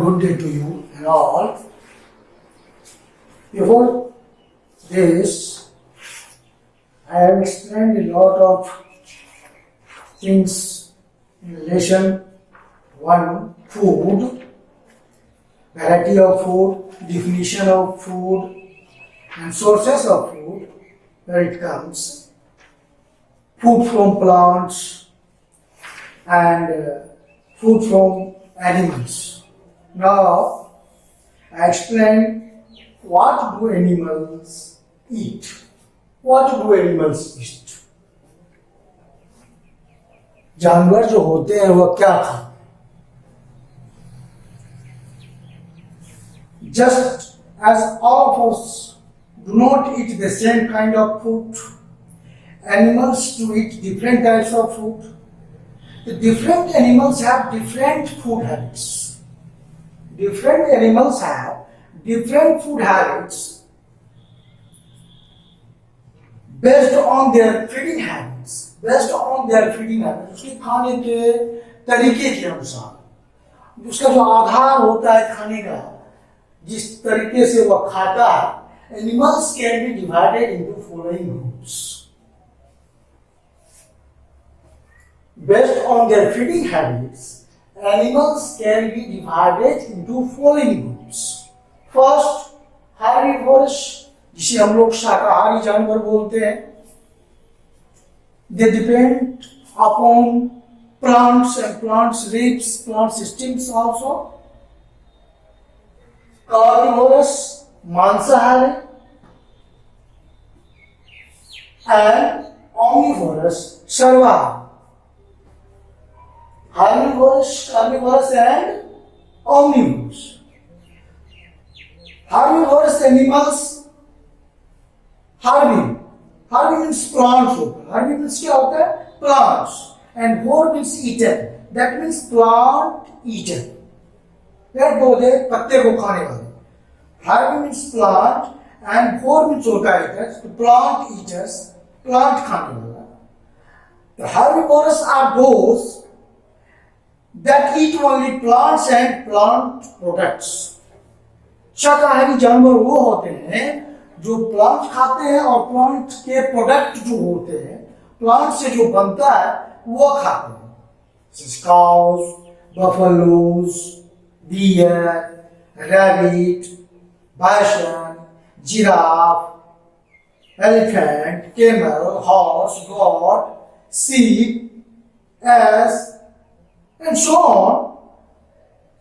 good day to you and all. Before this, I have explained a lot of things in lesson 1, food, variety of food, definition of food, and sources of food, where it comes, food from plants, and food from animals. Now, I explain what do animals eat. What do animals eat? जानवर जो होते हैं वह क्या खाते हैं? Just as all of us do not eat the same kind of food, animals do eat different types of food. The different animals have different food habits. Different animals have different food habits based on their feeding habits. Based on their feeding habits, उसके खाने के तरीके के अनुसार, उसका जो आधार होता है खाने का, जिस तरीके से वह खाता है, animals can be divided into following groups. Based on their feeding habits, animals can be divided into following groups. First, herbivorous, जिसे हम लोग शाकाहारी जानवर बोलते हैं. They depend upon plants and plants' roots, plants' stems also. Carnivorous, मांसाहारी, and omnivorous, सर्वाहारी. Herbivorous, carnivorous, and omnivorous. Herbivorous animals, herbivore. Herb means plants होता है. Herb means क्या होता है? Plants. And vor means eater. That means plant eater. पेड़ पौधे पत्ते को खाने वाले. Herb means plant and vor means होता है eaters. The plant eaters, plant खाने वाला. The herbivores are those that eat only plants and plant products. शाकाहारी जानवर वो होते हैं जो प्लांट खाते हैं और प्लांट के प्रोडक्ट जो होते हैं, प्लांट से जो बनता है वो खाते हैं. Cows, buffaloes, deer, rabbit, bison, giraffe, elephant, camel, horse, goat, sheep, ass, and so on.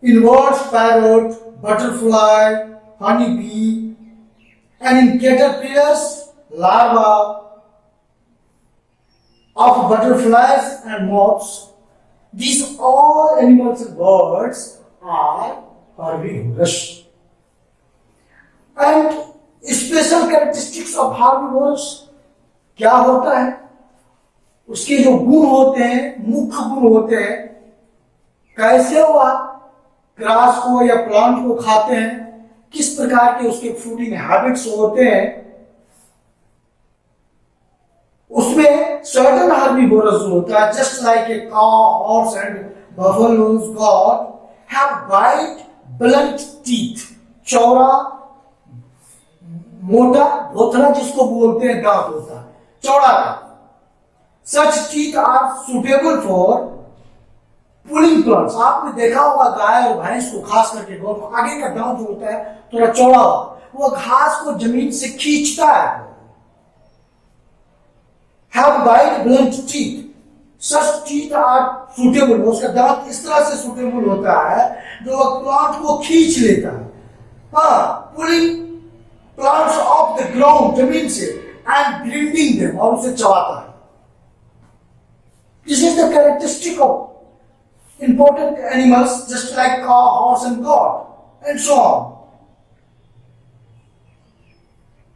In birds, parrot, butterfly, honeybee, and in caterpillars, larvae of butterflies and moths. These all animals and birds are herbivorous. And special characteristics of herbivorous क्या होता है? उसके जो गुण होते हैं, मुख्य गुण होते हैं, कैसे वह ग्रास को या प्लांट को खाते हैं, किस प्रकार के उसके फूडिंग हैबिट्स होते हैं, उसमें सर्टेन herbivores होता है, just like a cow, horse and buffaloes, goat have wide blunt teeth, चौड़ा मोटा भोथरा जिसको बोलते हैं दांत होता है, चौड़ा दांत. Such teeth are suitable for pulling plants. आपने देखा होगा गाय और भैंस को, खास करके गौ को, आगे का दांत जो होता है थोड़ा चौड़ा होता है, वो घास को जमीन से खींचता है. Have wide blunt teeth. Such teeth are suitable. उसका दांत इस तरह से सुटेबल होता है जो वह प्लांट को खींच लेता है. हाँ, pulling plants of the ground, जमीन से, एंड ग्रिंडिंग देम, और उसे चबाता है. This is the characteristic of important animals, just like cow, horse and goat, and so on.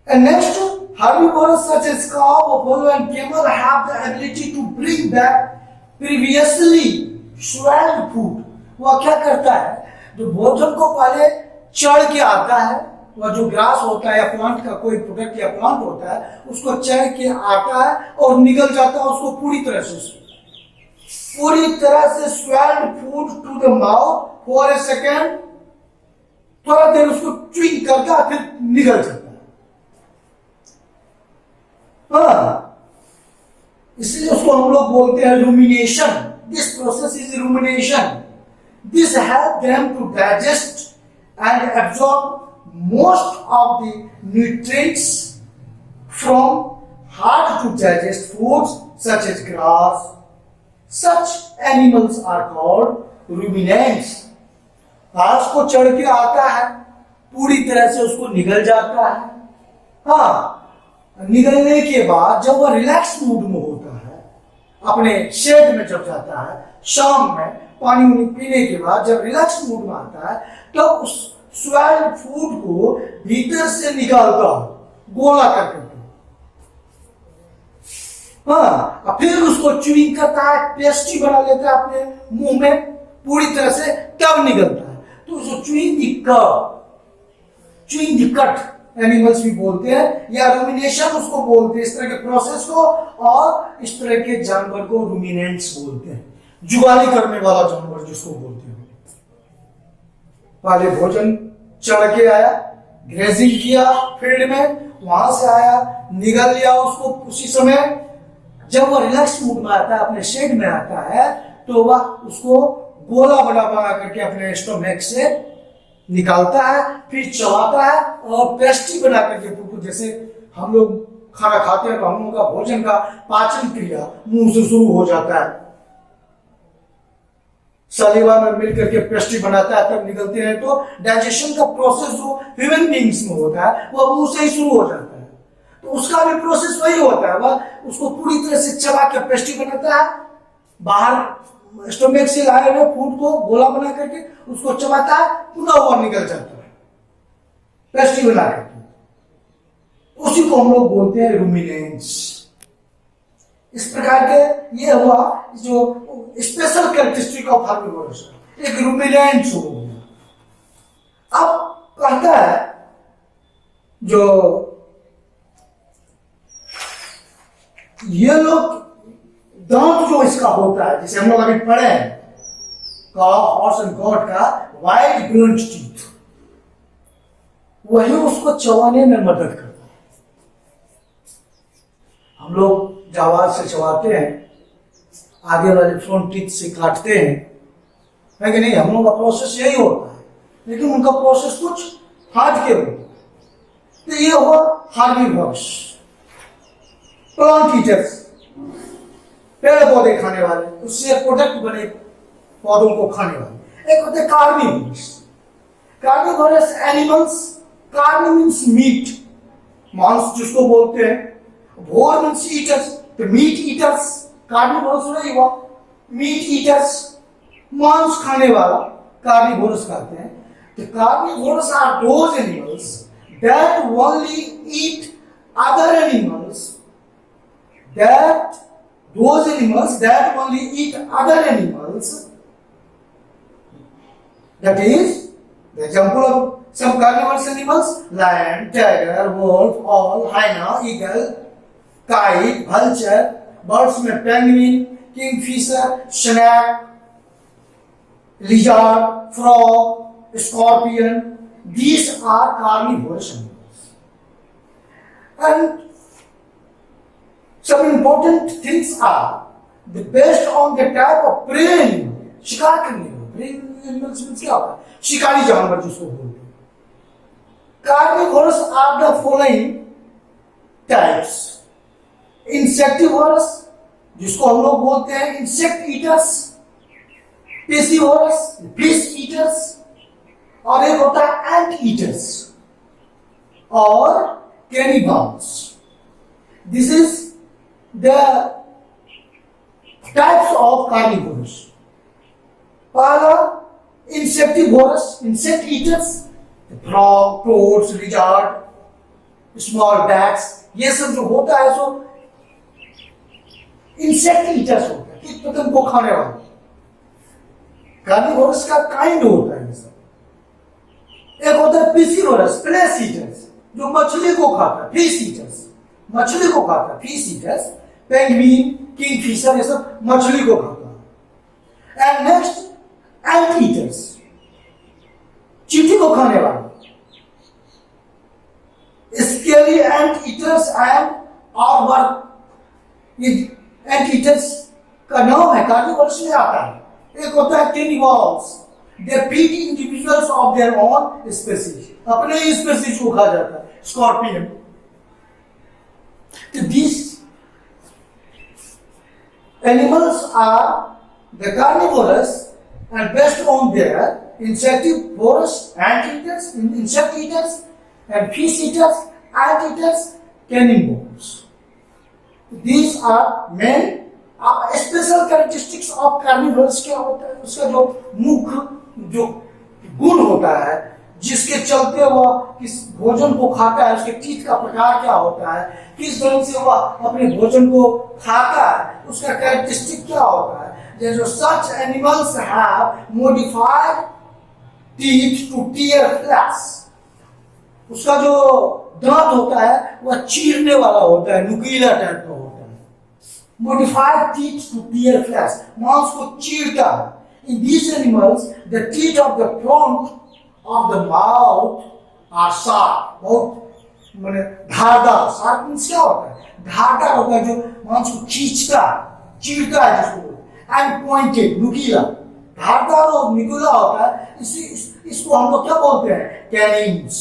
And next, herbivores such as cow, buffalo and camel have the ability to bring back previously swallowed food. वह क्या करता है? जो भोजन को पहले चढ़ के आता है, वह जो ग्रास होता है या प्लांट का कोई प्रोडक्ट या प्लांट होता है, उसको चढ़ के आता है और निगल जाता है उसको पूरी तरह से swallowed food to the mouth for a second थोड़ा देर उसको च्युइंग करके फिर निकल जाता है। हाँ, इसलिए उसको हम लोग बोलते हैं rumination. This process is rumination. This help them to digest and absorb most of the nutrients from hard to digest foods such as grass. Such animals are called ruminants. घास को चढ़ के आता है, पूरी तरह से उसको निगल जाता है। हाँ, निगलने के बाद जब वह रिलैक्स मूड में होता है, अपने शेड में जब जाता है, शाम में पानी पीने के बाद जब रिलैक्स मूड में आता है, तो उस स्वेल्ड फूड को भीतर से निकालता है गोला करके। हाँ, फिर उसको च्युइंग करता है, पेस्ट्री बना लेता है अपने मुंह में पूरी तरह से, तब निकलता है। तो उसको च्युइंग द कट एनिमल्स भी बोलते हैं, या रूमिनेशन उसको बोलते हैं, इस तरह के प्रोसेस को। और इस तरह के जानवर को रूमिनेंट्स बोलते हैं, जुगाली करने वाला जानवर जिसको बोलते हैं। पहले भोजन चढ़ के आया, ग्रेजिंग किया फील्ड में, वहां से आया, निगल लिया उसको उसी समय। जब वह रिलैक्स मूड में आता है, अपने शेड में आता है, तो वह उसको गोला बना बना करके अपने स्टोमक से निकालता है, फिर चबाता है और पेस्ट्री बना करके, जैसे हम लोग खाना खाते हैं तो हम लोगों का भोजन का पाचन क्रिया मुंह से शुरू हो जाता है, सलीवा में मिल करके पेस्ट्री बनाता है, तब निकलते हैं। तो डाइजेशन का प्रोसेस जो ह्यूमन बींग्स में होता है वह मुंह से ही शुरू हो जाता है। तो उसका भी प्रोसेस वही होता है, वह उसको पूरी तरह से चबा के पेस्ट्री बनाता है, बाहर स्टोमक से लाए हुए फूड को गोला बना करके उसको चबाता है, पुनः वह निकल जाता है पेस्ट्री बना करके। उसी को हम लोग बोलते हैं रूमिनेंट्स। इस प्रकार के ये हुआ जो स्पेशल कैरेक्टरिस्टिक ऑफ हर्बीवोरस, एक रूमिनेंट्स हो गया। अब कहता है जो ये लोग दांत जो इसका होता है, जैसे हम लोग अभी पढ़े हैं, हॉर्स एंड गॉट का वाइड ग्रंट टीथ, वही उसको चबाने में मदद करता है। हम लोग जावाज से चबाते हैं, आगे वाले फ्रंट टीथ से काटते हैं, है कि नहीं? हम लोग का प्रोसेस यही होता है, लेकिन उनका प्रोसेस कुछ हट के होता है। तो ये हुआ हर्बीवोरस, प्लांट ईटर्स, पेड़ पौधे खाने वाले, उससे प्रोडक्ट बने पौधों को खाने वाले। एक होते हैं carnivorous. Carnivorous animals, carni means meat, मांस जिसको बोलते हैं, भोर मीन्स ईटर्स, तो मीट ईटर्स, कार्निवोरस नहीं हुआ, मीट ईटर्स, मांस खाने वाला कार्निवोरस कहते हैं। तो carnivorous are those animals that only eat other animals, those animals that only eat other animals. That is the example of some carnivorous animals: lion, tiger, wolf, owl, hyena, eagle, kite, vulture. Birds में penguin, kingfisher, snake, lizard, frog, scorpion. These are carnivorous animals. And some important things are based on the type of prey animal, शिकार करने वाला, prey animals means क्या होता है? शिकारी जानवर जिसको बोलते हैं। Carnivorous are the following types: insectivorous, जिसको हम लोग बोलते हैं insect eaters, piscivorous, fish eaters, और एक होता है ant eaters और cannibals. This is the types of carnivores. पहला insectivorous, insect eaters, frog, toads, lizard, small bats, ये सब जो होता है सो इंसेक्ट ईटर्स होता है, कीट पतंग को खाने वाले। कार्निवोरस का काइंड होता है ये सब। एक होता है पिसिवोरस, फ्लेश ईटर्स, जो मछली को खाता है, फिश ईटर्स, मछली को खाता है, फिश ईटर्स, पेंगुइन, किंगफिशर, ये सब मछली को खाता है। एंड नेक्स्ट एंट ईटर्स, चींटी को खाने वाले, scaly ant eaters and arbor, ant eaters का नाम है, कार्निवोरस में आता है। एक होता है cannibals, they feed individuals of their own species, अपने ही स्पीसीज को खा जाता है, स्कॉर्पियन। तो these animals are the carnivorous and based on their insectivorous anteaters, insect eaters and fish eaters, anteaters, cannibals. These are main special characteristics of carnivores। क्या होता है उसका जो मुख्य जो गुण होता है जिसके चलते वह किस भोजन को खाता है, उसके टीथ का प्रकार क्या होता है, किस ढंग से वह अपने भोजन को खाता है, उसका कैरेक्टरिस्टिक क्या होता है। जो such animals have modified teeth to tear flesh, उसका जो दांत होता है वह चीरने वाला होता है, नुकीला टाइप का होता है। Modified teeth to tear flesh, मांस को चीरता है। In these animals the teeth of the front of the mouth are sharp, बहुत माने धारदार। शार्प मीन्स क्या होता है, धारदार होता है, जो मांस को खींचता है, चीरता है जिसको। एंड पॉइंटेड, नुकीला, धारदार और नुकीला होता है। इसको हम लोग क्या बोलते हैं, कैनिन्स।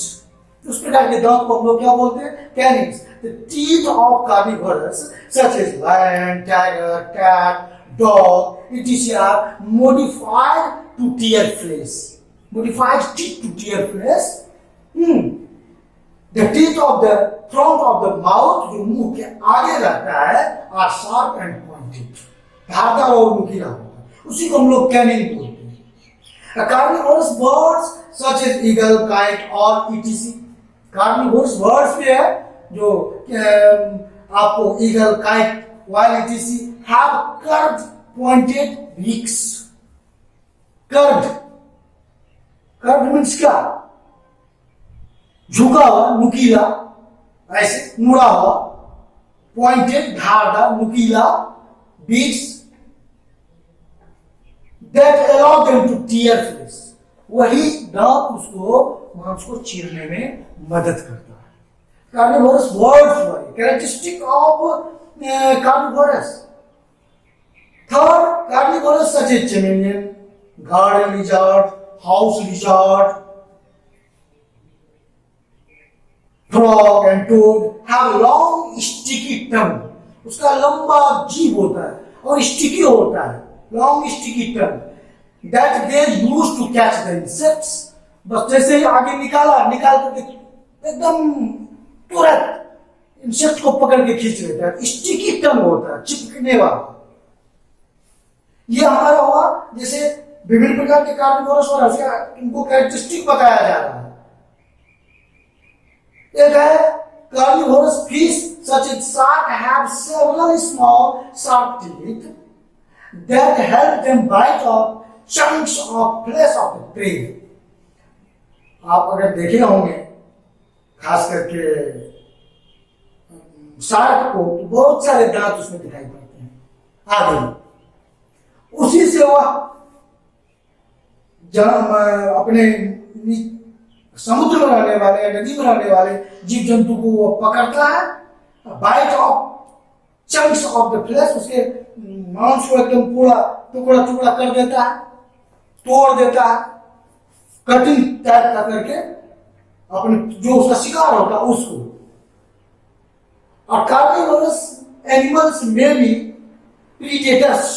उस प्रकार के दांत को हम लोग क्या बोलते हैं, कैनिन्स। The teeth of carnivores such as lion, tiger, cat, dog, etc. are modified to tear flesh. Modified teeth to tear flesh. The teeth of the front of the mouth, जो मुंह के आगे रहता है, are sharp and pointed, धारदार और नुकीला होता है, उसी को हम लोग कैनिन बोलते हैं। Carnivorous birds such as eagle, kite और etc. Carnivorous birds भी है जो आपको eagle, kite, while etc. have curved pointed beaks. Curve means क्या, झुका हुआ, नुकीला, ऐसे मुड़ा हुआ, पॉइंटेड, धारदार, नुकीला, beaks that allow them to tear flesh, वही दांत उसको मांस को चीरने में मदद करता है। Carnivorous birds, characteristic of carnivorous. Third, carnivorous such as chameleon, garden lizard, house lizard, frog and toad have long sticky tongue, उसका लंबा जीभ होता है और स्टिकी होता है, long sticky tongue that they use to catch the insects। बस जैसे ही आगे निकाल करके एकदम तुरंत इंसेक्ट को पकड़ के खींच लेता है, स्टिकी टंग होता है, चिपकने वाला। ये हमारा हुआ जैसे विभिन्न प्रकार के कार्निवोरस और उसका इनको कैरेक्टरिस्टिक बताया जा रहा है। एक है carnivorous fish such as shark have several small sharp teeth that help them bite off chunks of flesh of the prey। आप अगर देखे होंगे खास करके शार्क को, तो बहुत सारे दांत उसमें दिखाई पड़ते हैं आगे। उसी से वह अपने समुद्र में रहने वाले या नदी में रहने वाले जीव जंतु को वो पकड़ता है, bite off chunks of the flesh, उसके मांस को एकदम पूरा टुकड़ा टुकड़ा कर देता है, तोड़ देता है, कटिंग टाइप का करके अपने जो उसका शिकार होता है उसको। और कार्निवोरस एनिमल्स में भी प्रीडेटर्स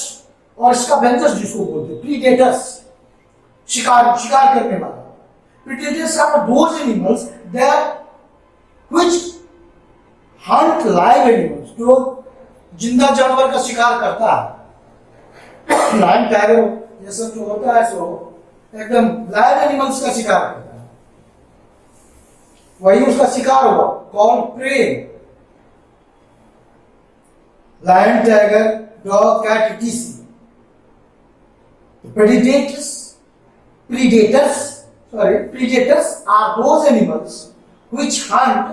और स्कैवेंजर्स जिसको बोलते हैं, प्रीडेटर्स शिकार करने वाला। Predators are those animals that which hunt live animals, जो जिंदा जानवर का शिकार करता है। लायन टाइगर ये सब जो होता है सो एकदम लाइव एनिमल्स का शिकार करता है, वही उसका शिकार हुआ, called prey. Lion, tiger, dog, cat etc. Predators are those animals which hunt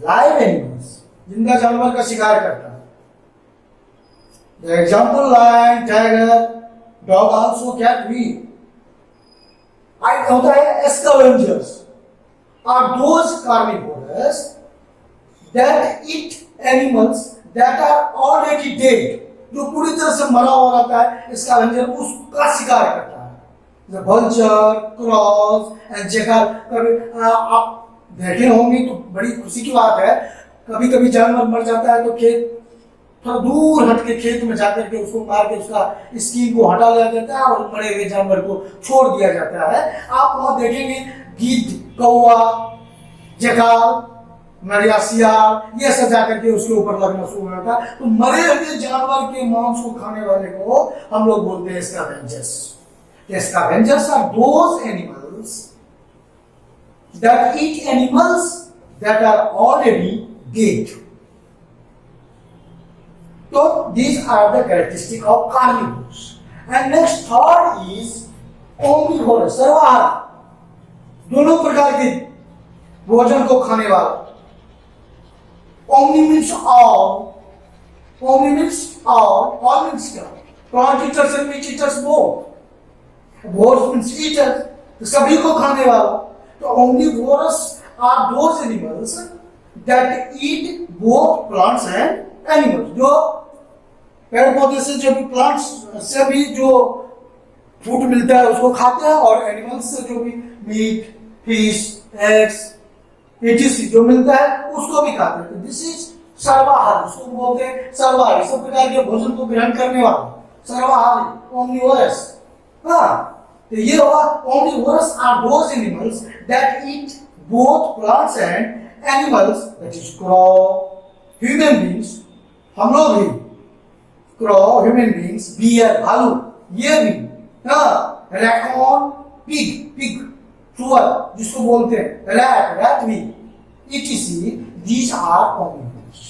live animals, जिंदा जानवर का शिकार करता है। The example lion, tiger, dog also cat we आई होता है scavengers are those carnivorous that eat animals that are already dead, जो पूरी तरह से मरा हुआ रहता है स्कैवेंजर उसका शिकार करता है। Vulture, cross and Jekyll. कभी आप देखे होंगे तो बड़ी खुशी की बात है, कभी कभी जानवर मर जाता है तो खेत थोड़ा दूर हट के खेत में जाकर के उसको मार के उसका स्किन को हटा दिया जाता है और मरे हुए जानवर को छोड़ दिया जाता है। आप वहां देखेंगे गिद्ध, कौवा, जकाल, नरिया, सियार, ये सब जाकर के उसके ऊपर लगना शुरू हो जाता है। तो मरे हुए जानवर के मांस को खाने वाले को हम लोग बोलते हैं scavengers. Scavengers are those animals that eat animals that are already dead. So these are the characteristics of carnivores. And next third is omnivorous, सर्वाहारी, दोनों प्रकार के भोजन को खाने वाला। Omni means all. Omni means all. All means क्या? Plant eaters and meat eaters both. Voracious means eater, तो सभी को खाने वाला। तो omnivorous are those animals that eat both plants and animals. जो पेड़ पौधे से जो भी प्लांट्स से भी जो फूड मिलता है उसको खाते हैं और एनिमल्स से जो भी मीट, फिश, एग्स etc जो मिलता है उसको भी खाते हैं। दिस इज सर्वाहारी, उसको बोलते हैं सर्वाहारी, सब प्रकार के भोजन को ग्रहण करने वाला सर्वाहारी, ओमनिवोरस। हाँ, तो ये हुआ omnivorous are those animals that eat both plants and animals, that is crow, human beings, हम लोग भी crow, human beings, bear, भालू, ये भी, हाँ, raccoon, pig, सुअर जिसको बोलते हैं rat भी, etc. These are omnivorous.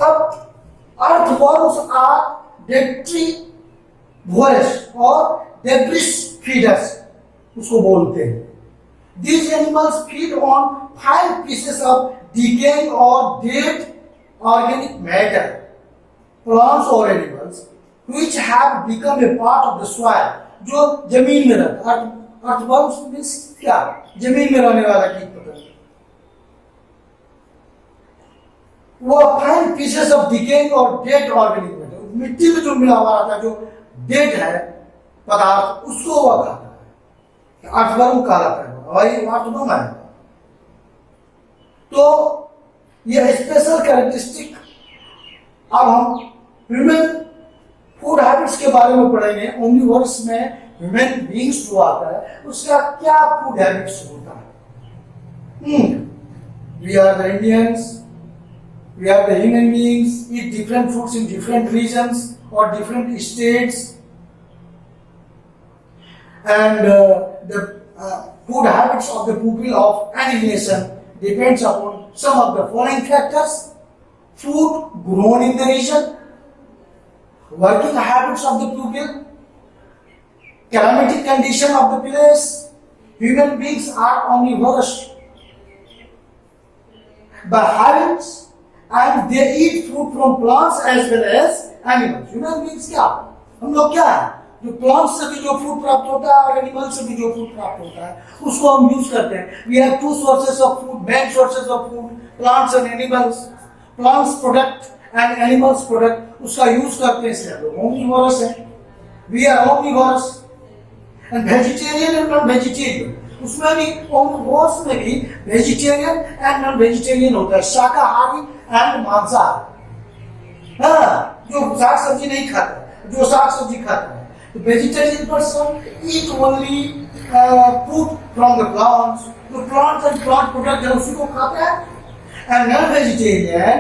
अब earthworms are detrivorous और debris feeders उसको बोलते हैं। These animals feed on fine pieces of decaying or dead organic matter, plants or animals which have become a part of the soil, जो जमीन में रहता है। earthworms means क्या? जमीन में रहने वाला कीट पतंग। वो फाइन पीसेस ऑफ डिकेइंग और डेड ऑर्गेनिक मैटर, मिट्टी में जो मिला हुआ रहता है, जो डेड है पदार्थ, उसको वह खाता है, अर्थवर्म कहलाता है, वही अर्थवर्म है। तो यह स्पेशल कैरेक्टरिस्टिक अब हम ह्यूमन फूड हैबिट्स के बारे में पढ़ेंगे। ओमनिवोरस में ह्यूमन बीइंग्स जो आता है उसका क्या फूड हैबिट्स होता है। We are the Indians, we are the human beings, eat different foods in different regions or different states, and the food habits of the people of any nation depends upon some of the following factors: food grown in the region, working habits of the people, climatic condition of the place. Human beings are omnivorous by habits, and they eat food from plants as well as animals. Human beings क्या, हम लोग क्या है, जो plants से भी जो food प्राप्त होता है और एनिमल से भी जो फूड प्राप्त होता है उसको हम यूज करते हैं। We have two sources of food, main sources of food, plants and animals. Plants product and animals product उसका यूज करते हैं, इसलिए हम लोग ओमनिवोरस है। We are omnivorous and vegetarian and non vegetarian. उसमें भी ओमनिवोरस में भी वेजिटेरियन एंड नॉन वेजिटेरियन होता है, शाकाहारी एंड मांसाहारी। हाँ, जो साग सब्जी नहीं खाता, जो साग सब्जी खाता है, तो vegetarian person eat only food from the plants, जो प्लांट्स एंड प्लांट प्रोडक्ट है उसी को खाता है। And non vegetarian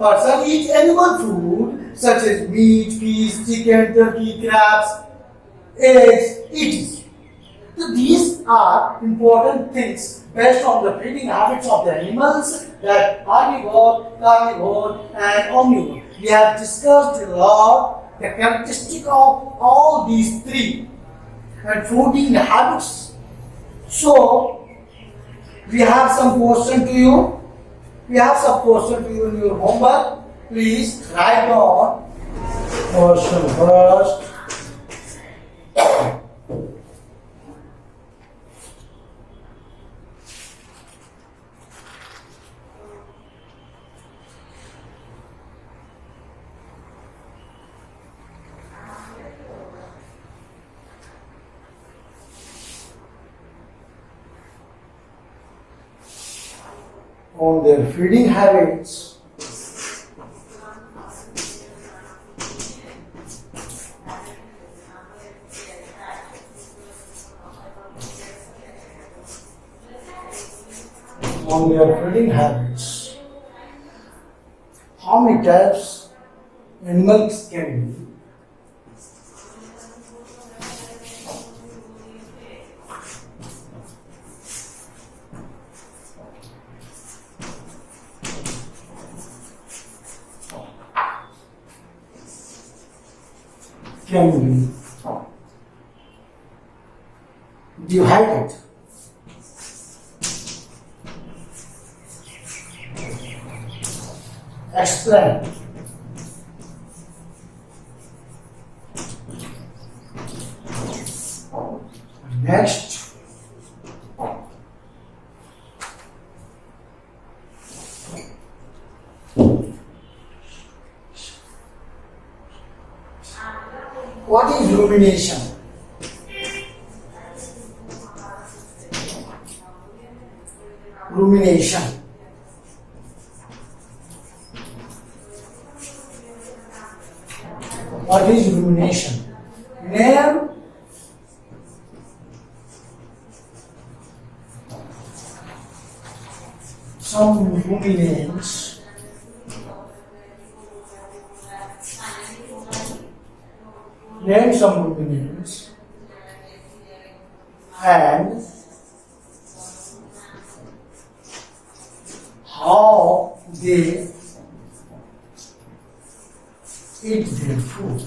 person eat animal food such as meat, fish, chicken, turkey, crabs, eggs, etc. So these are important things based on the feeding habits of the animals, that carnivore, and omnivore. We have discussed a lot the characteristic of all these three and feeding habits. So we have some question to you. We have some question to you in your homework. Please write down question first. on their feeding habits, on their feeding habits. How many types animals can be? Can be divided. Explain. Next, what is rumination? Rumination. What is rumination? Name some ruminants and how they eat their food.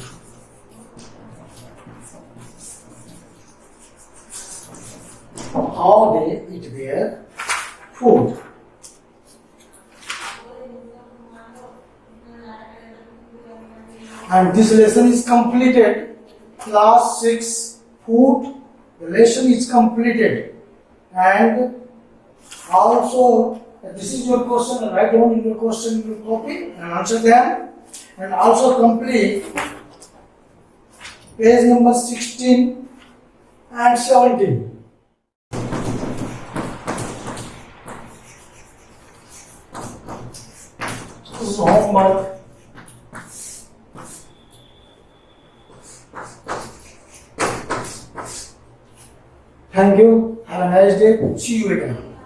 How they eat their food. And this lesson is completed. Class 6 food. The lesson is completed. And also, this is your question. Write down your question in your copy and answer them. And also complete page number 16 and 17. This is homework. Thank you. Have a nice day. See you again.